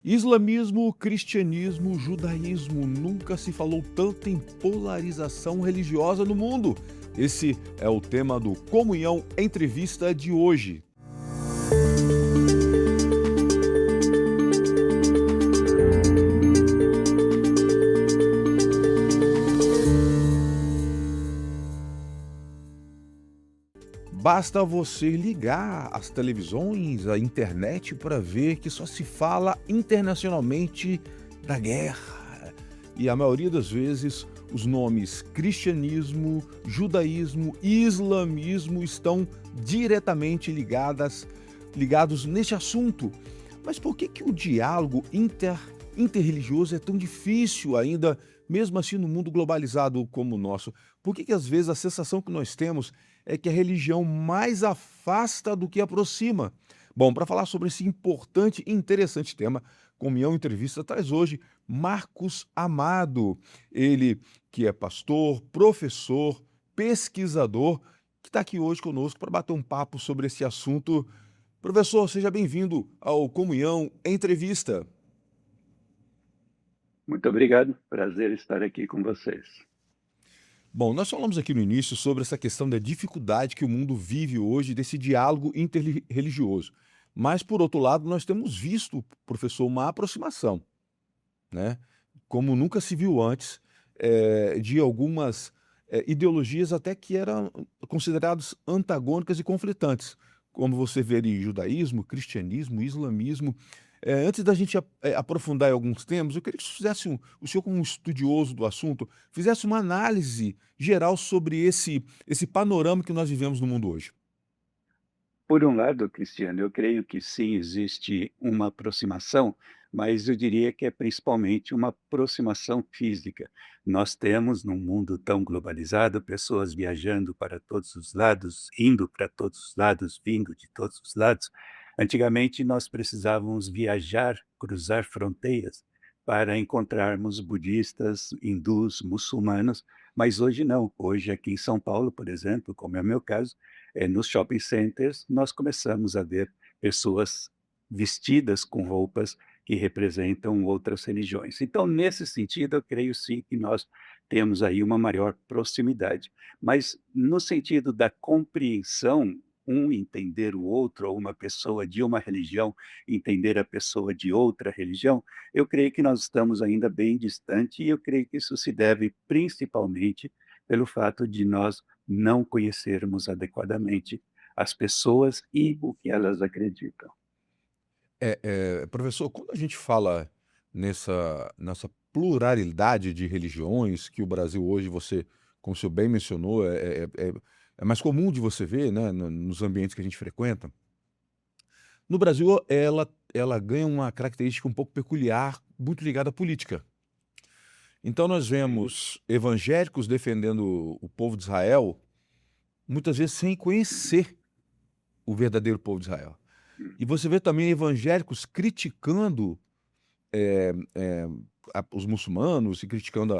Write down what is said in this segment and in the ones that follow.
Islamismo, cristianismo, judaísmo, nunca se falou tanto em polarização religiosa no mundo. Esse é o tema do Comunhão Entrevista de hoje. Basta você ligar as televisões, a internet para ver que só se fala internacionalmente da guerra. E a maioria das vezes os nomes cristianismo, judaísmo e islamismo estão diretamente ligados neste assunto. Mas por que o diálogo interreligioso é tão difícil ainda, mesmo assim no mundo globalizado como o nosso? Por que às vezes a sensação que nós temos é que a religião mais afasta do que aproxima? Bom, para falar sobre esse importante e interessante tema, Comunhão Entrevista traz hoje Marcos Amado, ele que é pastor, professor, pesquisador, que está aqui hoje conosco para bater um papo sobre esse assunto. Professor, seja bem-vindo ao Comunhão Entrevista. Muito obrigado, prazer estar aqui com vocês. Bom, nós falamos aqui no início sobre essa questão da dificuldade que o mundo vive hoje desse diálogo interreligioso. Mas, por outro lado, nós temos visto, professor, uma aproximação, né? Como nunca se viu antes, de algumas ideologias até que eram consideradas antagônicas e conflitantes, como você vê em judaísmo, cristianismo, islamismo. Antes da gente aprofundar em alguns temas, eu queria que o senhor como um estudioso do assunto, fizesse uma análise geral sobre esse panorama que nós vivemos no mundo hoje. Por um lado, Cristiano, eu creio que sim, existe uma aproximação, mas eu diria que é principalmente uma aproximação física. Nós temos, num mundo tão globalizado, pessoas viajando para todos os lados, indo para todos os lados, vindo de todos os lados. Antigamente, nós precisávamos viajar, cruzar fronteiras para encontrarmos budistas, hindus, muçulmanos, mas hoje não. Hoje, aqui em São Paulo, por exemplo, como é o meu caso, nos shopping centers, nós começamos a ver pessoas vestidas com roupas que representam outras religiões. Então, nesse sentido, eu creio sim que nós temos aí uma maior proximidade. Mas no sentido da compreensão, um entender o outro, ou uma pessoa de uma religião entender a pessoa de outra religião, eu creio que nós estamos ainda bem distante e eu creio que isso se deve principalmente pelo fato de nós não conhecermos adequadamente as pessoas e o que elas acreditam. Professor, quando a gente fala nessa pluralidade de religiões que o Brasil hoje, você, como o senhor bem mencionou, é mais comum de você ver, né, nos ambientes que a gente frequenta. No Brasil, ela ganha uma característica um pouco peculiar, muito ligada à política. Então nós Sim. vemos evangélicos defendendo o povo de Israel, muitas vezes sem conhecer o verdadeiro povo de Israel. E você vê também evangélicos criticando os muçulmanos e criticando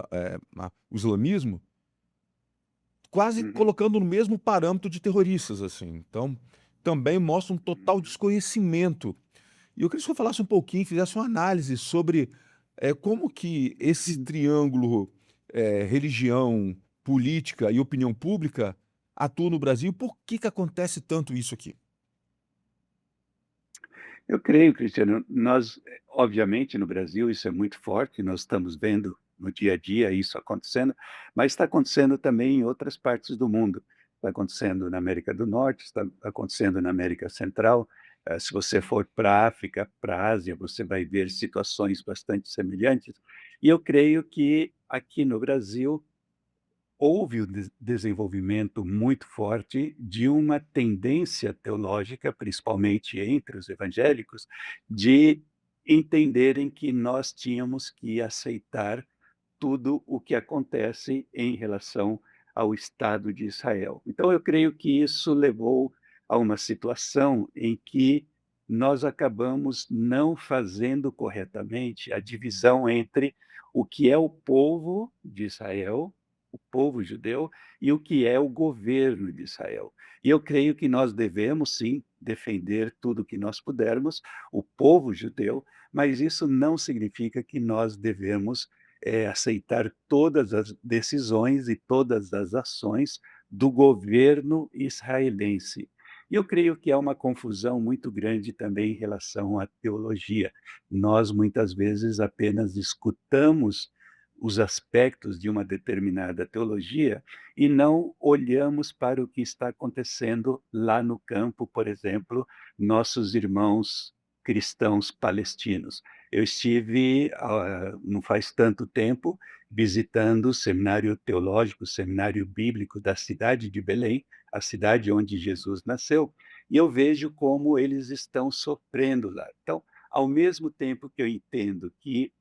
o islamismo, quase Uhum. colocando no mesmo parâmetro de terroristas, assim. Então, também mostra um total desconhecimento. E eu queria que o senhor falasse um pouquinho, fizesse uma análise sobre como que esse triângulo religião, política e opinião pública atua no Brasil e por que acontece tanto isso aqui? Eu creio, Cristiano, nós, obviamente, no Brasil isso é muito forte, nós estamos vendo no dia a dia isso acontecendo, mas está acontecendo também em outras partes do mundo. Está acontecendo na América do Norte, está acontecendo na América Central. Se você for para a África, para a Ásia, você vai ver situações bastante semelhantes. E eu creio que aqui no Brasil houve o desenvolvimento muito forte de uma tendência teológica, principalmente entre os evangélicos, de entenderem que nós tínhamos que aceitar tudo o que acontece em relação ao Estado de Israel. Então, eu creio que isso levou a uma situação em que nós acabamos não fazendo corretamente a divisão entre o que é o povo de Israel, o povo judeu, e o que é o governo de Israel. E eu creio que nós devemos, sim, defender tudo o que nós pudermos, o povo judeu, mas isso não significa que nós devemos, aceitar todas as decisões e todas as ações do governo israelense. E eu creio que há uma confusão muito grande também em relação à teologia. Nós, muitas vezes, apenas escutamos os aspectos de uma determinada teologia e não olhamos para o que está acontecendo lá no campo, por exemplo, nossos irmãos cristãos palestinos. Eu estive, não faz tanto tempo, visitando o seminário teológico, o seminário bíblico da cidade de Belém, a cidade onde Jesus nasceu, e eu vejo como eles estão sofrendo lá. Então, ao mesmo tempo que eu entendo que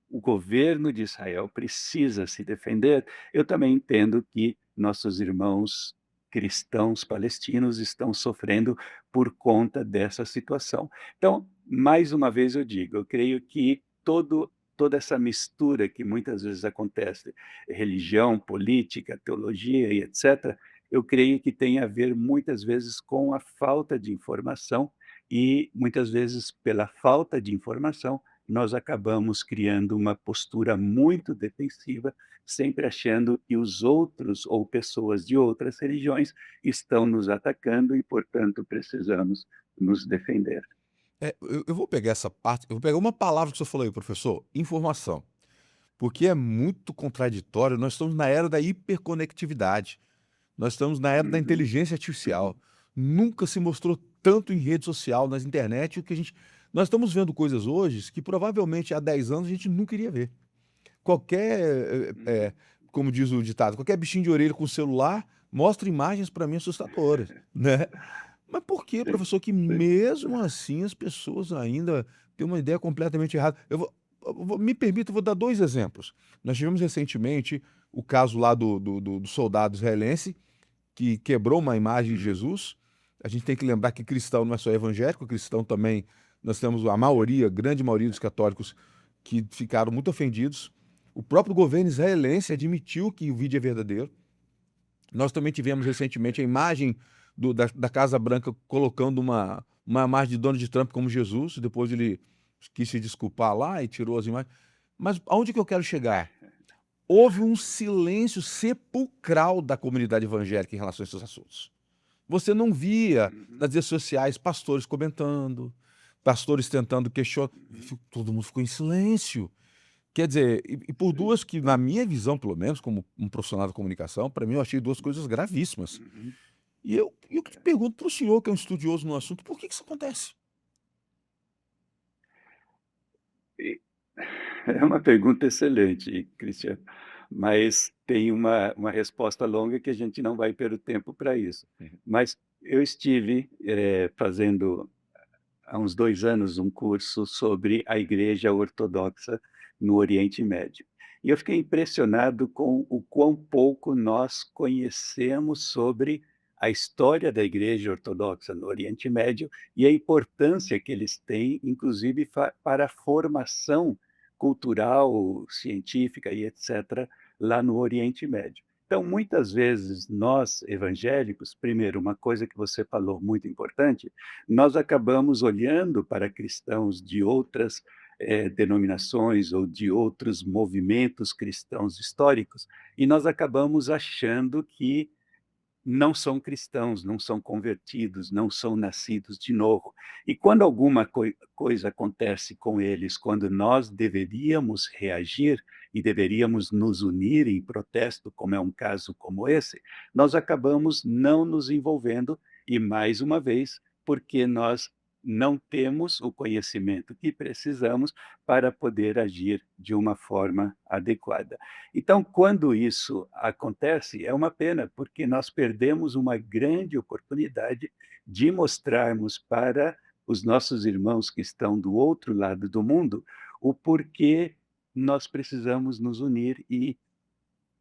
o governo de Israel precisa se defender, eu também entendo que nossos irmãos cristãos palestinos estão sofrendo por conta dessa situação. Então, mais uma vez eu digo, eu creio que toda essa mistura que muitas vezes acontece, religião, política, teologia e etc., eu creio que tem a ver muitas vezes com a falta de informação e muitas vezes pela falta de informação nós acabamos criando uma postura muito defensiva, sempre achando que os outros ou pessoas de outras religiões estão nos atacando e, portanto, precisamos nos defender. Eu vou pegar essa parte, eu vou pegar uma palavra que o senhor falou aí, professor, informação, porque é muito contraditório. Nós estamos na era da hiperconectividade, nós estamos na era da Uhum, inteligência uhum, artificial. Nunca se mostrou tanto em rede social, nas internet, o que a gente nós estamos vendo coisas hoje que provavelmente há 10 anos a gente nunca iria ver. Qualquer, uhum. como diz o ditado, qualquer bichinho de orelha com celular mostra imagens para mim assustadoras, né. Mas por que, Sim, professor, que sim. mesmo assim as pessoas ainda têm uma ideia completamente errada? Me permita, eu vou dar 2 exemplos. Nós tivemos recentemente o caso lá do soldado israelense que quebrou uma imagem de Uhum, Jesus. A gente tem que lembrar que cristão não é só evangélico, cristão também, nós temos a maioria, a grande maioria dos católicos que ficaram muito ofendidos. O próprio governo israelense admitiu que o vídeo é verdadeiro. Nós também tivemos recentemente a imagem da Casa Branca colocando uma imagem de Donald Trump como Jesus, depois ele quis se desculpar lá e tirou as imagens. Mas aonde que eu quero chegar? Houve um silêncio sepulcral da comunidade evangélica em relação a esses assuntos. Você não via uhum, nas redes sociais pastores comentando, pastores tentando questionar, uhum. todo mundo ficou em silêncio. Quer dizer, e por Sim, duas que, na minha visão, pelo menos, como um profissional da comunicação, para mim eu achei 2 coisas gravíssimas. uhum. E eu que pergunto para o senhor, que é um estudioso no assunto, por que que isso acontece? E é uma pergunta excelente, Cristiano, mas tem uma resposta longa que a gente não vai ter o tempo para isso. Uhum. Mas eu estive, fazendo há uns 2 anos um curso sobre a Igreja Ortodoxa no Oriente Médio. E eu fiquei impressionado com o quão pouco nós conhecemos sobre a história da Igreja Ortodoxa no Oriente Médio e a importância que eles têm, inclusive para a formação cultural, científica e etc., lá no Oriente Médio. Então, muitas vezes, nós evangélicos, primeiro, uma coisa que você falou muito importante, nós acabamos olhando para cristãos de outras, denominações ou de outros movimentos cristãos históricos, e nós acabamos achando que não são cristãos, não são convertidos, não são nascidos de novo. E quando alguma coisa acontece com eles, quando nós deveríamos reagir e deveríamos nos unir em protesto, como é um caso como esse, nós acabamos não nos envolvendo e, mais uma vez, porque nós não temos o conhecimento que precisamos para poder agir de uma forma adequada. Então, quando isso acontece, é uma pena, porque nós perdemos uma grande oportunidade de mostrarmos para os nossos irmãos que estão do outro lado do mundo o porquê nós precisamos nos unir e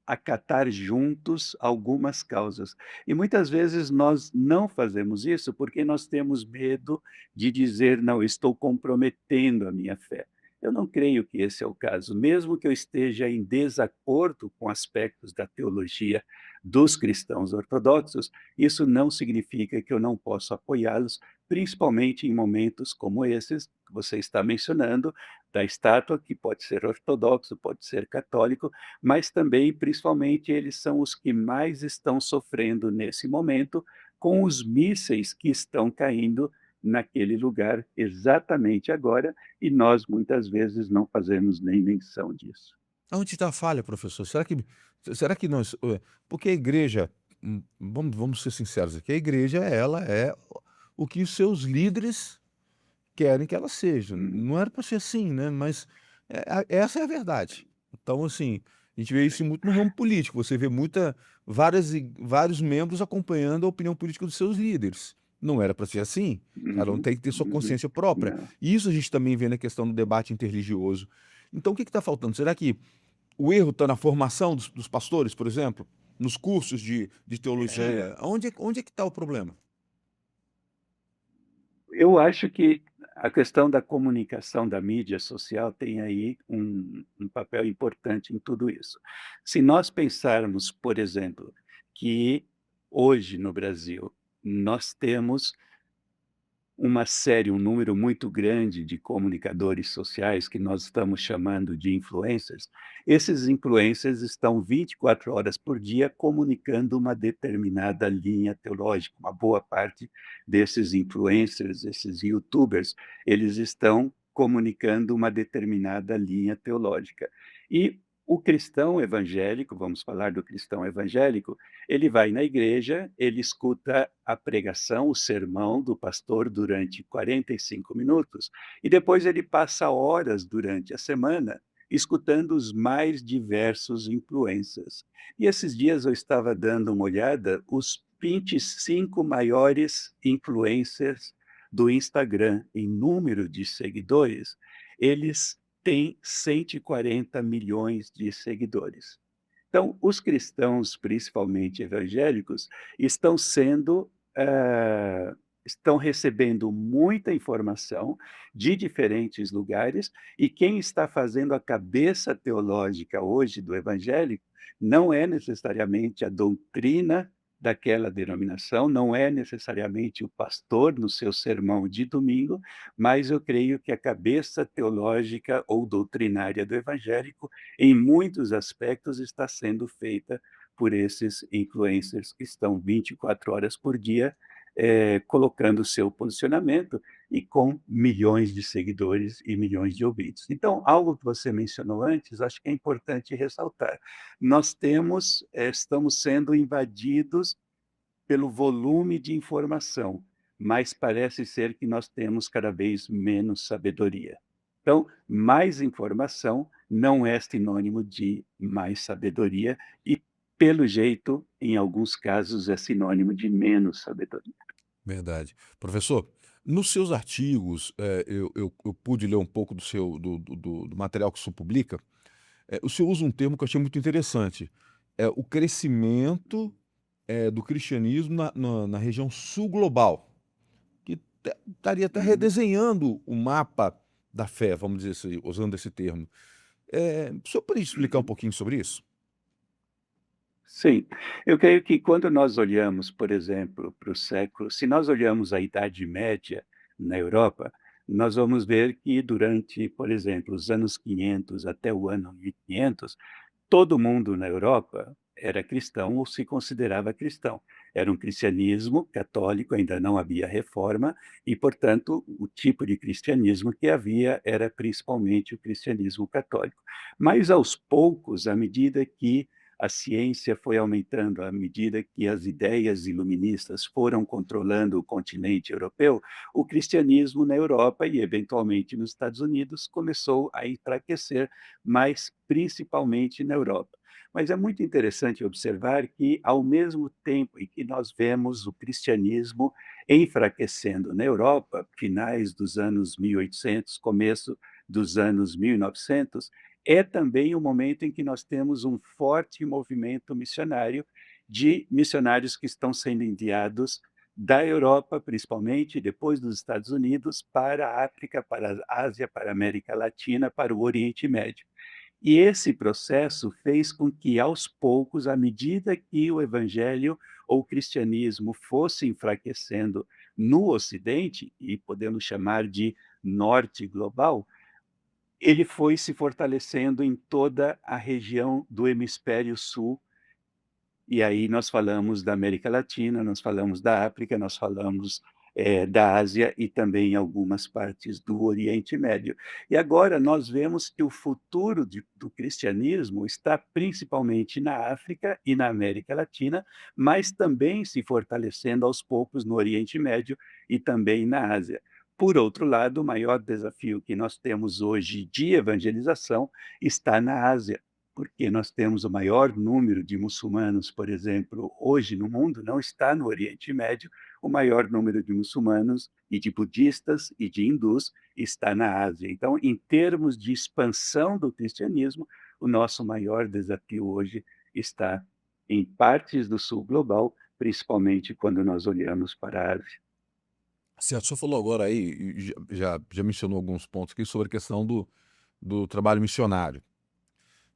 acatar juntos algumas causas. E muitas vezes nós não fazemos isso porque nós temos medo de dizer: "Não, eu estou comprometendo a minha fé". Eu não creio que esse é o caso. Mesmo que eu esteja em desacordo com aspectos da teologia dos cristãos ortodoxos, isso não significa que eu não posso apoiá-los, principalmente em momentos como esses que você está mencionando, da estátua, que pode ser ortodoxo, pode ser católico, mas também, principalmente, eles são os que mais estão sofrendo nesse momento com os mísseis que estão caindo naquele lugar exatamente agora, e nós muitas vezes não fazemos nem menção disso. Aonde está a falha, professor? Será que nós, porque a igreja, vamos ser sinceros aqui, a igreja ela é o que os seus líderes querem que ela seja. Uhum. Não era para ser assim, né, mas, essa é a verdade. Então, assim, a gente vê isso muito no ramo político, você vê vários membros acompanhando a opinião política dos seus líderes. Não era para ser assim, cada um Uhum, tem que ter sua uhum. consciência própria. Não. E isso a gente também vê na questão do debate interreligioso. Então o que está faltando? Será que o erro está na formação dos pastores, por exemplo? Nos cursos de teologia? Onde é que está o problema? Eu acho que a questão da comunicação da mídia social tem aí um papel importante em tudo isso. Se nós pensarmos, por exemplo, que hoje no Brasil nós temos uma série, um número muito grande de comunicadores sociais que nós estamos chamando de influencers. Esses influencers estão 24 horas por dia comunicando uma determinada linha teológica. Uma boa parte desses influencers, esses youtubers, eles estão comunicando uma determinada linha teológica. E o cristão evangélico, vamos falar do cristão evangélico, ele vai na igreja, ele escuta a pregação, o sermão do pastor durante 45 minutos, e depois ele passa horas durante a semana escutando os mais diversos influencers. E esses dias eu estava dando uma olhada, os 25 maiores influencers do Instagram em número de seguidores, eles têm 140 milhões de seguidores. Então, os cristãos, principalmente evangélicos, estão sendo, estão recebendo muita informação de diferentes lugares, e quem está fazendo a cabeça teológica hoje do evangélico não é necessariamente a doutrina daquela denominação, não é necessariamente o pastor no seu sermão de domingo, mas eu creio que a cabeça teológica ou doutrinária do evangélico em muitos aspectos, está sendo feita por esses influencers que estão 24 horas por dia, colocando o seu posicionamento e com milhões de seguidores e milhões de ouvintes. Então, algo que você mencionou antes, acho que é importante ressaltar. Nós temos, estamos sendo invadidos pelo volume de informação, mas parece ser que nós temos cada vez menos sabedoria. Então, mais informação não é sinônimo de mais sabedoria e, pelo jeito, em alguns casos, é sinônimo de menos sabedoria. Verdade. Professor, nos seus artigos, eu pude ler um pouco do material que o senhor publica, o senhor usa um termo que eu achei muito interessante, é o crescimento, do cristianismo na região sul global, que estaria até Uhum. redesenhando o mapa da fé, vamos dizer assim, usando esse termo. O senhor poderia explicar um Uhum. pouquinho sobre isso? Sim, eu creio que quando nós olhamos, por exemplo, para o século se nós olhamos a Idade Média na Europa, nós vamos ver que durante, por exemplo, os anos 500 até o ano 1500, todo mundo na Europa era cristão ou se considerava cristão. Era um cristianismo católico, ainda não havia reforma e, portanto, o tipo de cristianismo que havia era principalmente o cristianismo católico. Mas, aos poucos, à medida que a ciência foi aumentando, à medida que as ideias iluministas foram controlando o continente europeu, o cristianismo na Europa e, eventualmente, nos Estados Unidos começou a enfraquecer, mas principalmente na Europa. Mas é muito interessante observar que, ao mesmo tempo em que nós vemos o cristianismo enfraquecendo na Europa, finais dos anos 1800, começo dos anos 1900, é também o momento em que nós temos um forte movimento missionário de missionários que estão sendo enviados da Europa, principalmente, depois dos Estados Unidos, para a África, para a Ásia, para a América Latina, para o Oriente Médio. E esse processo fez com que, aos poucos, à medida que o evangelho ou o cristianismo fosse enfraquecendo no Ocidente, e podemos chamar de Norte global, ele foi se fortalecendo em toda a região do hemisfério sul, e aí nós falamos da América Latina, nós falamos da África, nós falamos, da Ásia e também algumas partes do Oriente Médio. E agora nós vemos que o futuro do cristianismo está principalmente na África e na América Latina, mas também se fortalecendo aos poucos no Oriente Médio e também na Ásia. Por outro lado, o maior desafio que nós temos hoje de evangelização está na Ásia, porque nós temos o maior número de muçulmanos, por exemplo, hoje no mundo, não está no Oriente Médio, o maior número de muçulmanos e de budistas e de hindus está na Ásia. Então, em termos de expansão do cristianismo, o nosso maior desafio hoje está em partes do sul global, principalmente quando nós olhamos para a Ásia. Certo, o senhor falou agora aí, e já mencionou alguns pontos aqui sobre a questão do trabalho missionário,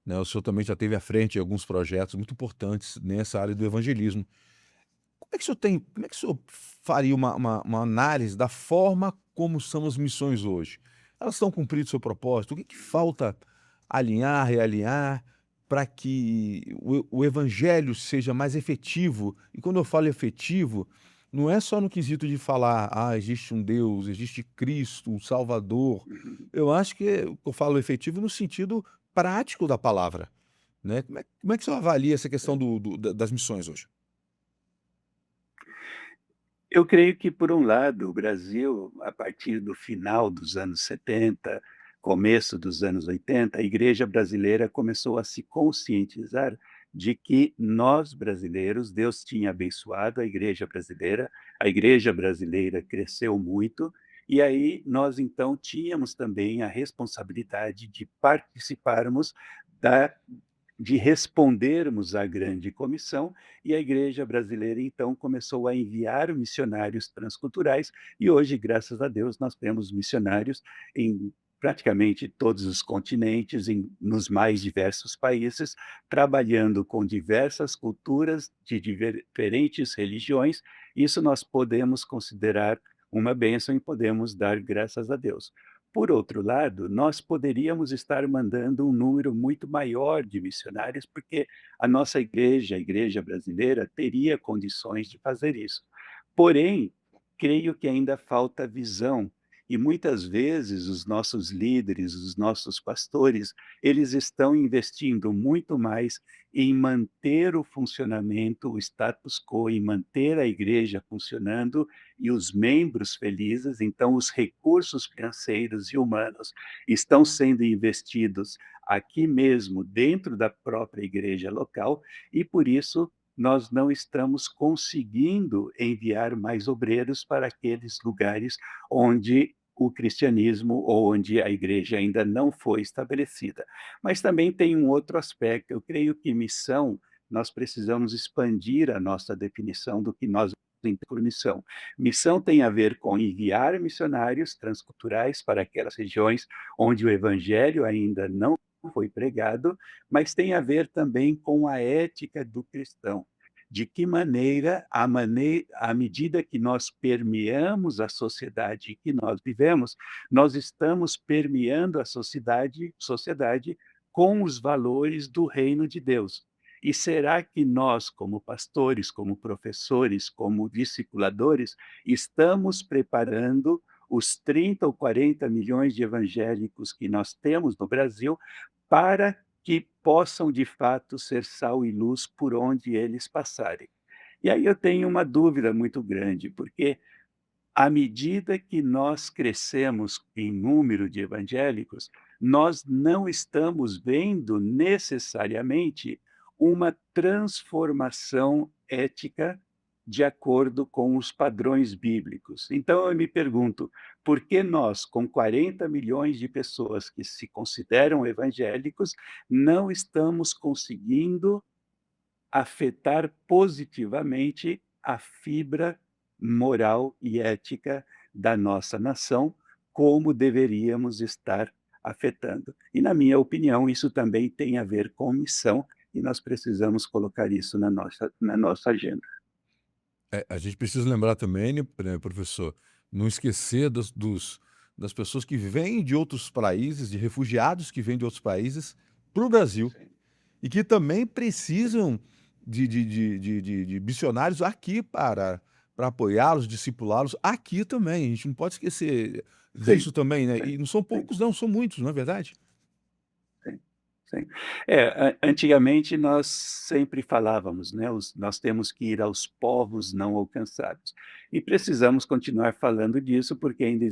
né? O senhor também já teve à frente alguns projetos muito importantes nessa área do evangelismo. Como é que o senhor faria uma análise da forma como são as missões hoje? Elas estão cumprindo seu propósito? O que que falta alinhar, realinhar, para que o evangelho seja mais efetivo? E quando eu falo efetivo, não é só no quesito de falar: "Ah, existe um Deus, existe Cristo, um Salvador". Eu acho que eu falo efetivo no sentido prático da palavra, né. Como é que o senhor avalia essa questão das missões hoje? Eu creio que, por um lado, o Brasil, a partir do final dos anos 70, começo dos anos 80, a igreja brasileira começou a se conscientizar de que nós brasileiros, Deus tinha abençoado a igreja brasileira cresceu muito, e aí nós então tínhamos também a responsabilidade de participarmos da de respondermos à grande comissão, e a igreja brasileira então começou a enviar missionários transculturais, e hoje, graças a Deus, nós temos missionários em praticamente todos os continentes, nos mais diversos países, trabalhando com diversas culturas de diferentes religiões. Isso nós podemos considerar uma bênção e podemos dar graças a Deus. Por outro lado, nós poderíamos estar mandando um número muito maior de missionários, porque a nossa igreja, a igreja brasileira, teria condições de fazer isso. Porém, creio que ainda falta visão, e muitas vezes os nossos líderes, os nossos pastores, eles estão investindo muito mais em manter o funcionamento, o status quo, em manter a igreja funcionando e os membros felizes, então os recursos financeiros e humanos estão sendo investidos aqui mesmo, dentro da própria igreja local, e por isso nós não estamos conseguindo enviar mais obreiros para aqueles lugares onde o cristianismo ou onde a igreja ainda não foi estabelecida. Mas também tem um outro aspecto, eu creio que missão, nós precisamos expandir a nossa definição do que nós entendemos por missão. Missão tem a ver com enviar missionários transculturais para aquelas regiões onde o evangelho ainda não foi pregado, mas tem a ver também com a ética do cristão. De que maneira, à medida que nós permeamos a sociedade em que nós vivemos, nós estamos permeando a sociedade com os valores do reino de Deus. E será que nós, como pastores, como professores, como discipuladores, estamos preparando os 30 ou 40 milhões de evangélicos que nós temos no Brasil para que possam, de fato, ser sal e luz por onde eles passarem? E aí eu tenho uma dúvida muito grande, porque à medida que nós crescemos em número de evangélicos, nós não estamos vendo necessariamente uma transformação ética de acordo com os padrões bíblicos. Então eu me pergunto, por que nós, com 40 milhões de pessoas que se consideram evangélicos, não estamos conseguindo afetar positivamente a fibra moral e ética da nossa nação, como deveríamos estar afetando. E, na minha opinião, isso também tem a ver com missão e nós precisamos colocar isso na nossa agenda. A gente precisa lembrar também, né, professor, não esquecer das pessoas que vêm de outros países, de refugiados que vêm de outros países para o Brasil Sim, e que também sim, precisam de missionários aqui para apoiá-los, discipulá-los aqui também. A gente não pode esquecer sim, disso também, né? sim, E não são sim. poucos não, são muitos, não é verdade? Sim, sim. Antigamente nós sempre falávamos, né, nós temos que ir aos povos não alcançados. E precisamos continuar falando disso, porque ainda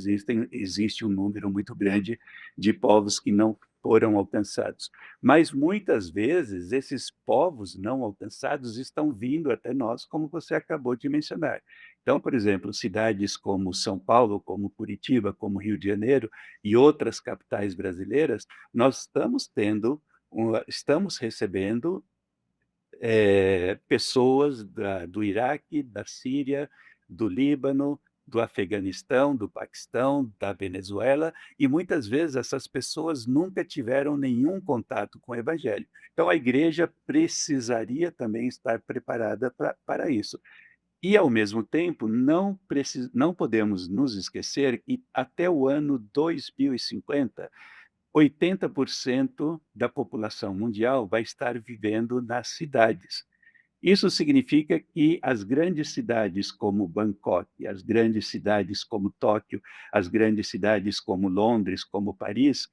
existe um número muito grande de povos que não foram alcançados. Mas muitas vezes esses povos não alcançados estão vindo até nós, como você acabou de mencionar. Então, por exemplo, cidades como São Paulo, como Curitiba, como Rio de Janeiro e outras capitais brasileiras, nós estamos recebendo, pessoas do Iraque, da Síria, do Líbano, do Afeganistão, do Paquistão, da Venezuela, e muitas vezes essas pessoas nunca tiveram nenhum contato com o evangelho. Então a igreja precisaria também estar preparada para isso. E, ao mesmo tempo, não podemos nos esquecer que até o ano 2050 80% da população mundial vai estar vivendo nas cidades. Isso significa que as grandes cidades como Bangkok, as grandes cidades como Tóquio, as grandes cidades como Londres, como Paris,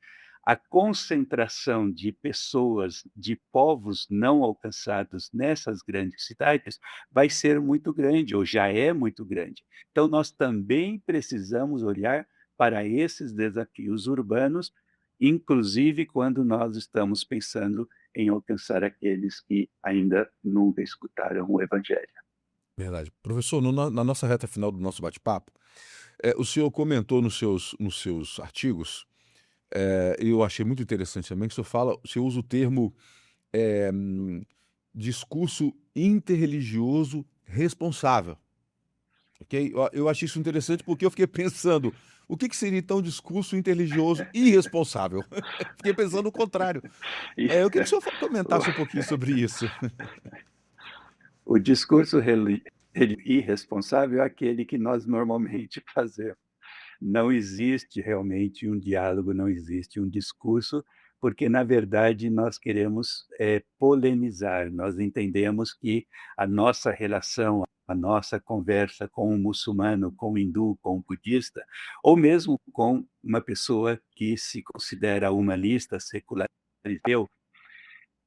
a concentração de pessoas, de povos não alcançados nessas grandes cidades vai ser muito grande, ou já é muito grande. Então, nós também precisamos olhar para esses desafios urbanos, inclusive quando nós estamos pensando em alcançar aqueles que ainda nunca escutaram o evangelho. Verdade. Professor, na nossa reta final do nosso bate-papo, o senhor comentou nos seus artigos, e eu achei muito interessante também, que o senhor usa o termo, discurso interreligioso responsável, ok? Eu achei isso interessante porque eu fiquei pensando, o que que seria então um discurso interreligioso irresponsável? Fiquei pensando o contrário. E Eu queria que o senhor o comentasse um pouquinho sobre isso. o discurso irresponsável é aquele que nós normalmente fazemos. Não existe realmente um diálogo, não existe um discurso, porque na verdade nós queremos, polemizar. Nós entendemos que a nossa relação, a nossa conversa com o muçulmano, com o hindu, com o budista, ou mesmo com uma pessoa que se considera humanista, secular,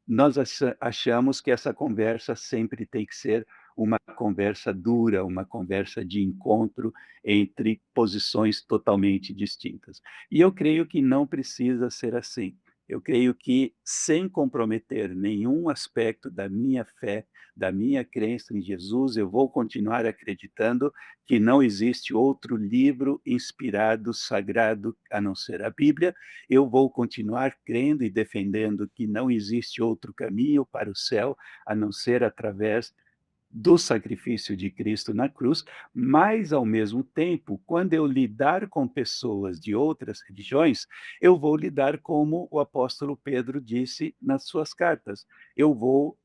nós achamos que essa conversa sempre tem que ser uma conversa dura, uma conversa de encontro entre posições totalmente distintas. E eu creio que não precisa ser assim. Eu creio que, sem comprometer nenhum aspecto da minha fé, da minha crença em Jesus, eu vou continuar acreditando que não existe outro livro inspirado, sagrado, a não ser a Bíblia. Eu vou continuar crendo e defendendo que não existe outro caminho para o céu, a não ser através do sacrifício de Cristo na cruz, mas, ao mesmo tempo, quando eu lidar com pessoas de outras religiões, eu vou lidar como o apóstolo Pedro disse nas suas cartas. Eu vou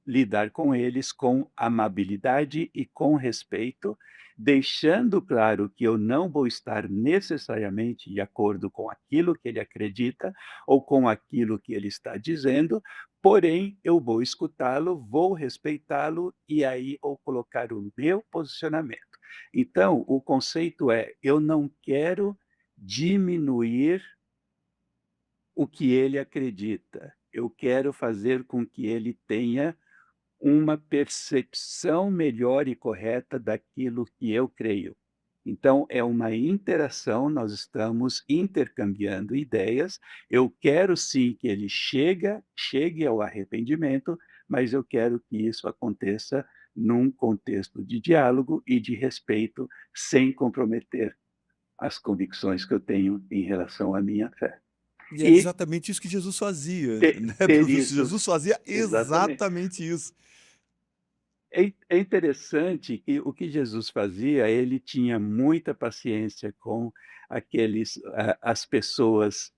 lidar com eles com amabilidade e com respeito, deixando claro que eu não vou estar necessariamente de acordo com aquilo que ele acredita ou com aquilo que ele está dizendo, porém eu vou escutá-lo, vou respeitá-lo e aí vou colocar o meu posicionamento. Então, o conceito é: eu não quero diminuir o que ele acredita, eu quero fazer com que ele tenha uma percepção melhor e correta daquilo que eu creio. Então, é uma interação, nós estamos intercambiando ideias. Eu quero sim que ele chegue ao arrependimento, mas eu quero que isso aconteça num contexto de diálogo e de respeito, sem comprometer as convicções que eu tenho em relação à minha fé. E é E exatamente isso que Jesus fazia, ter, né, ter professor? isso, Jesus fazia exatamente. exatamente isso. É interessante que o que Jesus fazia, ele tinha muita paciência com as pessoas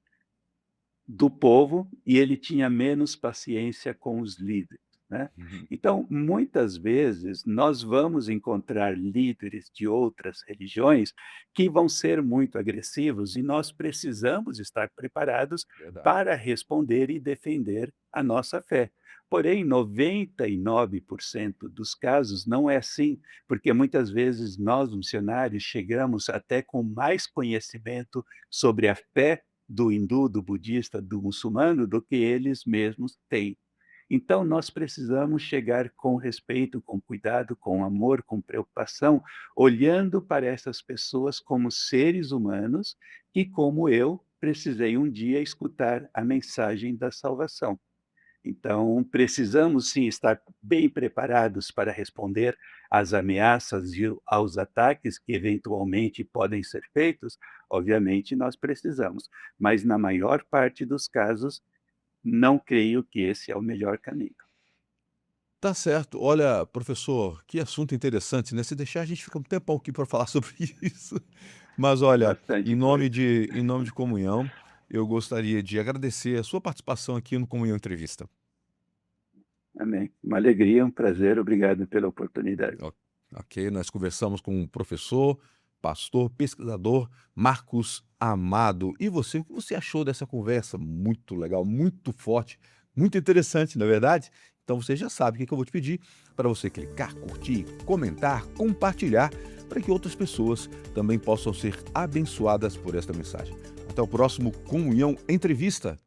do povo e ele tinha menos paciência com os líderes, né. Uhum. Então, muitas vezes, nós vamos encontrar líderes de outras religiões que vão ser muito agressivos e nós precisamos estar preparados Verdade. para responder e defender a nossa fé. Porém, 99% dos casos não é assim, porque muitas vezes nós, missionários, chegamos até com mais conhecimento sobre a fé do hindu, do budista, do muçulmano, do que eles mesmos têm. Então, nós precisamos chegar com respeito, com cuidado, com amor, com preocupação, olhando para essas pessoas como seres humanos e como eu precisei um dia escutar a mensagem da salvação. Então, precisamos sim estar bem preparados para responder às ameaças e aos ataques que eventualmente podem ser feitos, obviamente nós precisamos, mas na maior parte dos casos, não creio que esse é o melhor caminho. Tá certo. Olha, professor, que assunto interessante, né? Se deixar, a gente fica um tempão aqui para falar sobre isso. Mas olha, Bastante coisa. em nome de Comunhão, eu gostaria de agradecer a sua participação aqui no Comunhão Entrevista. Amém. Uma alegria, um prazer, obrigado pela oportunidade. O Ok, nós conversamos com o professor, pastor, pesquisador Marcos Amado. E você, o que você achou dessa conversa? Muito legal, muito forte, muito interessante, não é verdade? Então você já sabe o que que eu vou te pedir para você clicar, curtir, comentar, compartilhar, para que outras pessoas também possam ser abençoadas por esta mensagem. Até o próximo Comunhão Entrevista.